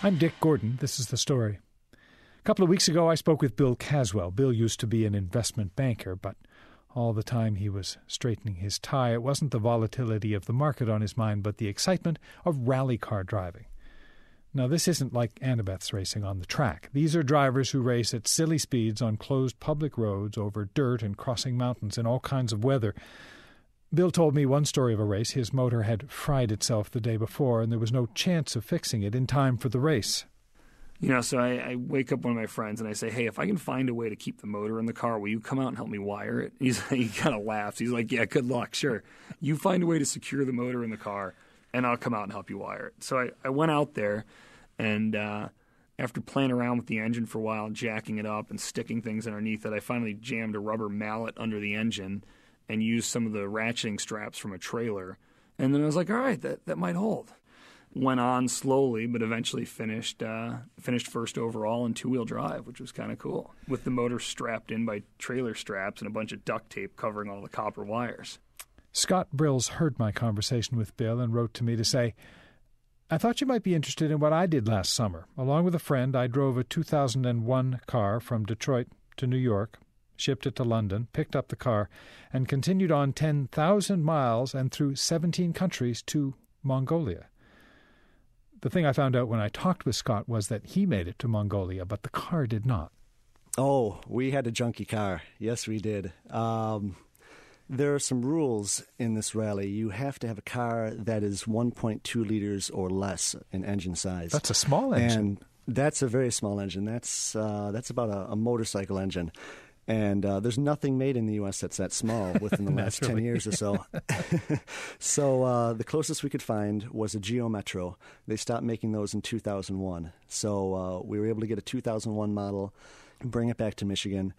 I'm Dick Gordon. This is The Story. A couple of weeks ago, I spoke with Bill Caswell. Bill used to be an investment banker, but all the time he was straightening his tie, it wasn't the volatility of the market on his mind, but the excitement of rally car driving. Now, this isn't like Annabeth's racing on the track. These are drivers who race at silly speeds on closed public roads over dirt and crossing mountains in all kinds of weather. Bill told me one story of a race. His motor had fried itself the day before, and there was no chance of fixing it in time for the race. So I wake up one of my friends and I say, hey, if I can find a way to keep the motor in the car, will you come out and help me wire it? He kind of laughs. He's like, yeah, good luck, sure. You find a way to secure the motor in the car, and I'll come out and help you wire it. So I went out there, and after playing around with the engine for a while, jacking it up and sticking things underneath it, I finally jammed a rubber mallet under the engine and used some of the ratcheting straps from a trailer. And then I was like, all right, that might hold. Went on slowly, but eventually finished first overall in two-wheel drive, which was kind of cool, with the motor strapped in by trailer straps and a bunch of duct tape covering all the copper wires. Scott Brills heard my conversation with Bill and wrote to me to say, I thought you might be interested in what I did last summer. Along with a friend, I drove a 2001 car from Detroit to New York, shipped it to London, picked up the car, and continued on 10,000 miles and through 17 countries to Mongolia. The thing I found out when I talked with Scott was that he made it to Mongolia, but the car did not. Oh, we had a junky car. Yes, we did. There are some rules in this rally. You have to have a car that is 1.2 liters or less in engine size. That's a small engine. And that's a very small engine. That's about a motorcycle engine. And there's nothing made in the U.S. that's that small within the last 10 years or so. So the closest we could find was a Geo Metro. They stopped making those in 2001. So we were able to get a 2001 model, bring it back to Michigan,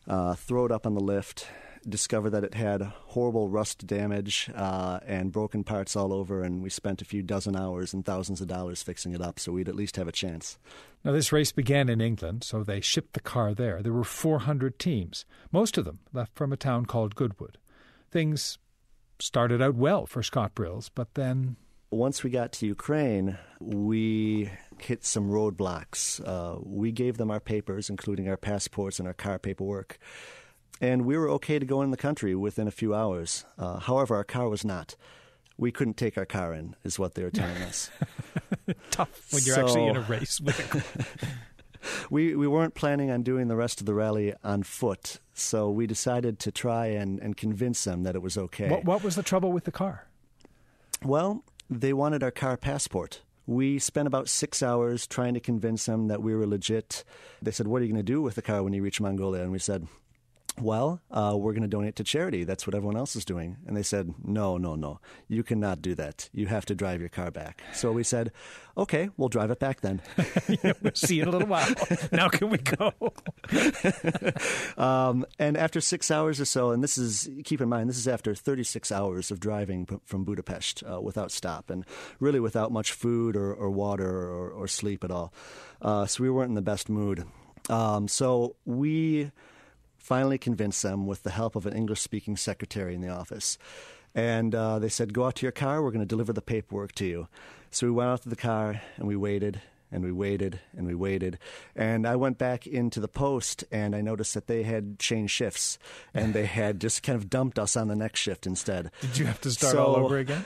throw it up on the lift, discover that it had horrible rust damage and broken parts all over, and we spent a few dozen hours and thousands of dollars fixing it up so we'd at least have a chance. Now, this race began in England, so they shipped the car there. There were 400 teams, most of them left from a town called Goodwood. Things started out well for Scott Brills, but then... Once we got to Ukraine, we hit some roadblocks. We gave them our papers, including our passports and our car paperwork. And we were okay to go in the country within a few hours. However, our car was not. We couldn't take our car in, is what they were telling us. Tough when you're actually in a race with a car. We weren't planning on doing the rest of the rally on foot, so we decided to try and convince them that it was okay. What was the trouble with the car? Well, they wanted our car passport. We spent about 6 hours trying to convince them that we were legit. They said, what are you going to do with the car when you reach Mongolia? And we said, well, we're going to donate to charity. That's what everyone else is doing. And they said, no. You cannot do that. You have to drive your car back. So we said, okay, we'll drive it back then. Yeah, we'll see you in a little while. Now can we go? And after 6 hours or so, and keep in mind, this is after 36 hours of driving from Budapest without stop and really without much food or water or sleep at all. So we weren't in the best mood. So we finally convinced them with the help of an English-speaking secretary in the office. And they said, go out to your car, we're going to deliver the paperwork to you. So we went out to the car, and we waited, and we waited, and we waited. And I went back into the post, and I noticed that they had changed shifts, and they had just kind of dumped us on the next shift instead. Did you have to start all over again?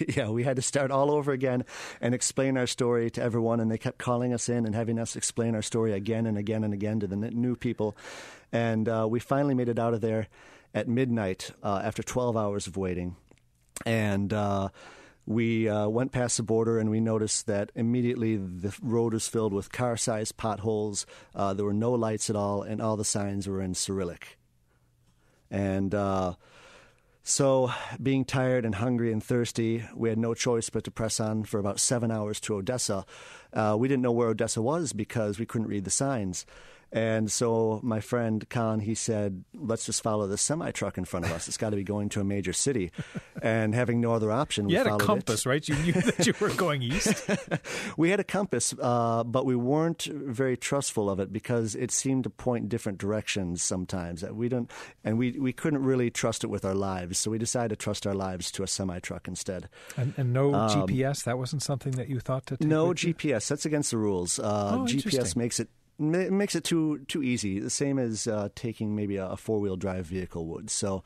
Yeah, we had to start all over again and explain our story to everyone, and they kept calling us in and having us explain our story again and again and again to the new people. And we finally made it out of there at midnight after 12 hours of waiting. And we went past the border, and we noticed that immediately the road was filled with car-sized potholes. There were no lights at all, and all the signs were in Cyrillic. And so being tired and hungry and thirsty, we had no choice but to press on for about 7 hours to Odessa. We didn't know where Odessa was because we couldn't read the signs. And so my friend Khan, he said, let's just follow this semi-truck in front of us. It's got to be going to a major city. And having no other option, we followed it. You had a compass, right? You knew that you were going east? We had a compass, but we weren't very trustful of it because it seemed to point in different directions sometimes. We couldn't really trust it with our lives, so we decided to trust our lives to a semi-truck instead. And no GPS? That wasn't something that you thought to take No with you? GPS. That's against the rules. GPS makes it too easy. The same as taking maybe a four-wheel drive vehicle would. So,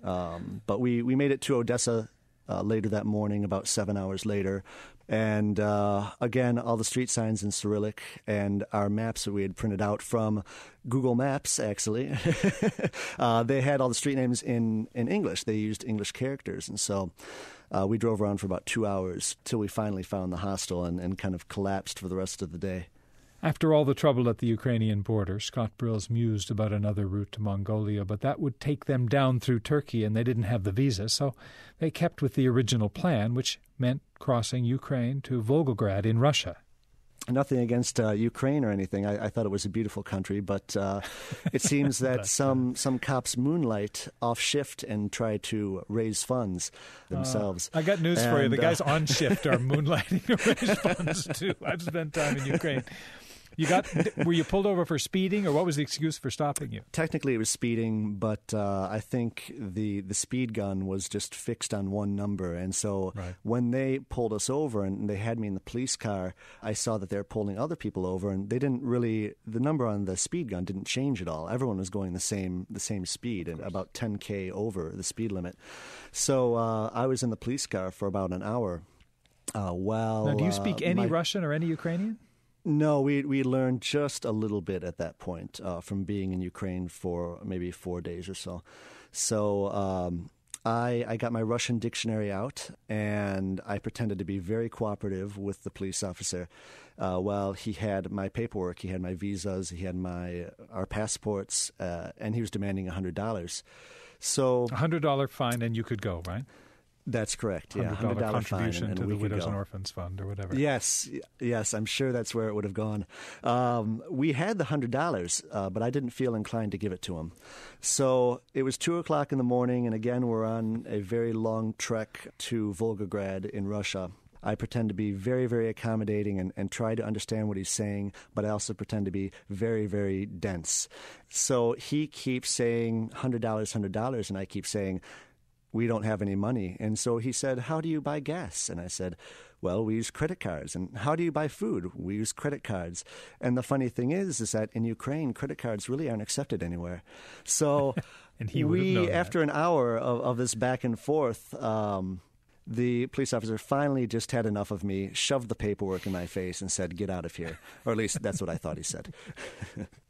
but we made it to Odessa later that morning, about 7 hours later. And again, all the street signs in Cyrillic and our maps that we had printed out from Google Maps, actually, they had all the street names in English. They used English characters. And so we drove around for about 2 hours till we finally found the hostel and kind of collapsed for the rest of the day. After all the trouble at the Ukrainian border, Scott Brills mused about another route to Mongolia, but that would take them down through Turkey, and they didn't have the visa, so they kept with the original plan, which meant crossing Ukraine to Volgograd in Russia. Nothing against Ukraine or anything. I thought it was a beautiful country, but it seems that some cops moonlight off shift and try to raise funds themselves. I got news for you. The guys on shift are moonlighting to raise funds, too. I've spent time in Ukraine. Were you pulled over for speeding, or what was the excuse for stopping you? Technically, it was speeding, but I think the speed gun was just fixed on one number. And so when they pulled us over and they had me in the police car, I saw that they were pulling other people over, and they didn't really, the number on the speed gun didn't change at all. Everyone was going the same speed, and about 10K over the speed limit. So I was in the police car for about an hour. Now, do you speak any Russian or any Ukrainian? No, we learned just a little bit at that point from being in Ukraine for maybe 4 days or so. So I got my Russian dictionary out, and I pretended to be very cooperative with the police officer. Well, he had my paperwork, he had my visas, he had our passports, and he was demanding $100. So $100 fine, and you could go, right? That's correct. Yeah, $100 contribution to the Widows and Orphans Fund or whatever. Yes, I'm sure that's where it would have gone. We had the $100, but I didn't feel inclined to give it to him. So it was 2:00 in the morning, and again, we're on a very long trek to Volgograd in Russia. I pretend to be very, very accommodating and try to understand what he's saying, but I also pretend to be very, very dense. So he keeps saying $100, $100, and I keep saying, we don't have any money. And so he said, how do you buy gas? And I said, well, we use credit cards. And how do you buy food? We use credit cards. And the funny thing is that in Ukraine, credit cards really aren't accepted anywhere. So and he would have known that. After an hour of this back and forth, the police officer finally just had enough of me, shoved the paperwork in my face and said, get out of here. Or at least that's what I thought he said.